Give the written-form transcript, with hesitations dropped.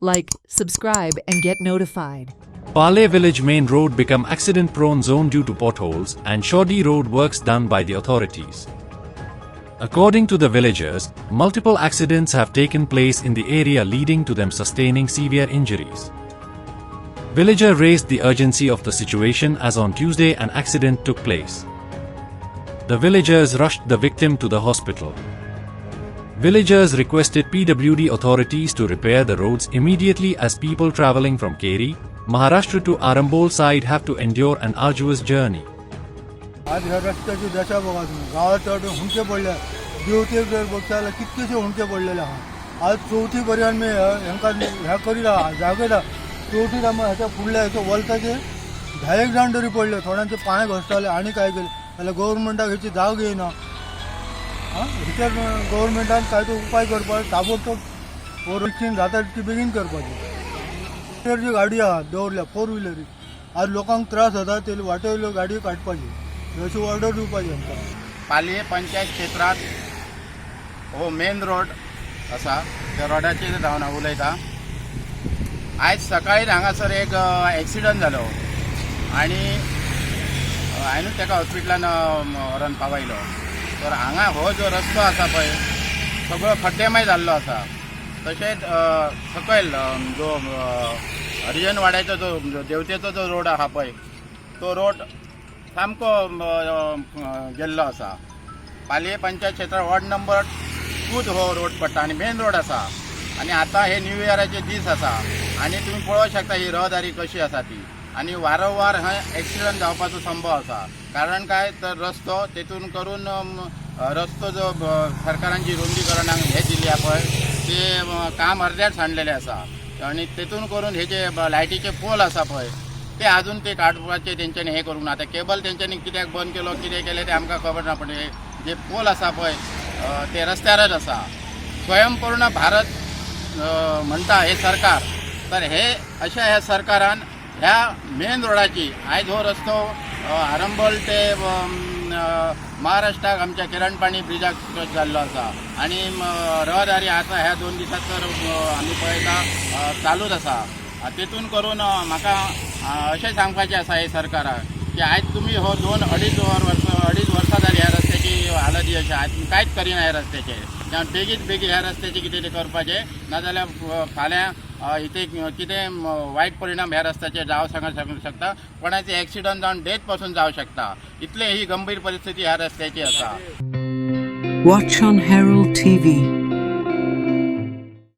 Like, subscribe and get notified. Pale Village main road become accident-prone zone due to potholes and shoddy road works done by the authorities. According to the villagers, multiple accidents have taken place in the area leading to them sustaining severe injuries. Villager raised the urgency of the situation as on Tuesday an accident took place. The villagers rushed the victim to the hospital. Villagers requested PWD authorities to repair the roads immediately as people travelling from Keri, Maharashtra to Arambol side have to endure an arduous journey. आज ह्या रस्त्याची दशा बघा तुम्ही. गावात हुंके पडले, देवते बघताला कितकेशे हुंके पडलेले आहात. आज चौथी पर्यंत मी ह्यांका ह्या करीला जागेला चौथीला मग ह्याच्या फुडल्या ह्याच्या वलताचे 10 जाण तरी पडले. थोड्यांचे पाय घसरले आणि काय केले त्याला गव्हर्नमेंटाक ह्याची जाग घेईना. ह्याच्यात गव्हर्नमेंटान काय तो उपाय करपाक ताबडतोब ओरक्षण जाता ती बेगीन करपाची. जी गाडी आहात दवरल्या 4 व्हिलरी आज लोकांक त्रास जाता ते वाटेवल्यो गाडी काडपाची अशी ऑर्डर दिवपाची आमकां. पालये पंचायत क्षेत्रात हो मेन रोड असा त्या रोडाचेर हांव हांव उलयतां. आयज सकाळी हांगासर एक एक्सिडंट जालो आनी हांवें ताका हॉस्पिटलान व्हरोन पावयलो. तर हांगा हो जो रस्तो आसा पळय सगळो खड्डेमय जाल्लो आसा. तशेंच सकयल जो हरिजनवाड्याचो जो देवतेचो जो रोड आहा पळय तो रोड सामको गेल्लो आसा. पालये पंचायत क्षेत्रात वॉर्ड नंबर 2 हो रोड पडटा आनी मेन रोड आसा. आनी आतां हे न्यू इयराचे दीस आसा आनी तुमी पळोवंक शकता ही रहदारी कशी आसा ती. आनी वारंवार हांगा एक्सिडंट जावपाचो संभव आसा. कारण काय तर रस्तो तेतून करून रस्तो जो सरकारान जी रुंदीकरणाक हे दिली पळय ते काम अर्द्यार सांडलेले आसा. आनी तेतून करून हे जे लायटीचे पोल आसा पळय ते अजून ते काडपाचे तेंच्यांनी हे करूंक ना. आतां केबल तेंच्यांनी कित्याक बंद केलो कितें केलें ते आमकां खबर ना. पण जे पोल आसा पळय ते रस्त्यारच आसा. स्वयंपूर्ण भारत म्हणटा हे सरकार. तर हे अशा ह्या सरकारान ह्या मेन रोडाची आयज हो रस्तो आरंबोल ते महाराष्ट्राक आमच्या किरणपाणी ब्रिजाक टच जाल्लो आसा. आनी रहदारी आतां ह्या 2 दिसात तर आमी पळयता चालूच आसा. तेतून करून म्हाका अशें सांगपाचें आसा हे सरकाराक की आयज तुमी हो 2-2.5 वर्सां जाली ह्या रस्त्याची हालत ही अशी आयज तुमी कांयच करिना ह्या रस्त्याचेर. बेगीन ह्या रस्त्याचे कितें ते करपाचें नाजाल्यार फाल्यां इथे कितें वायट परिणाम ह्या रस्त्याचेर जावंक शकता. कोणाचे एक्सिडंट जावन डेथ पासून जावंक शकता. इतले ही गंभीर परिस्थिती ह्या रस्त्याची आसा. Watch on Herald TV.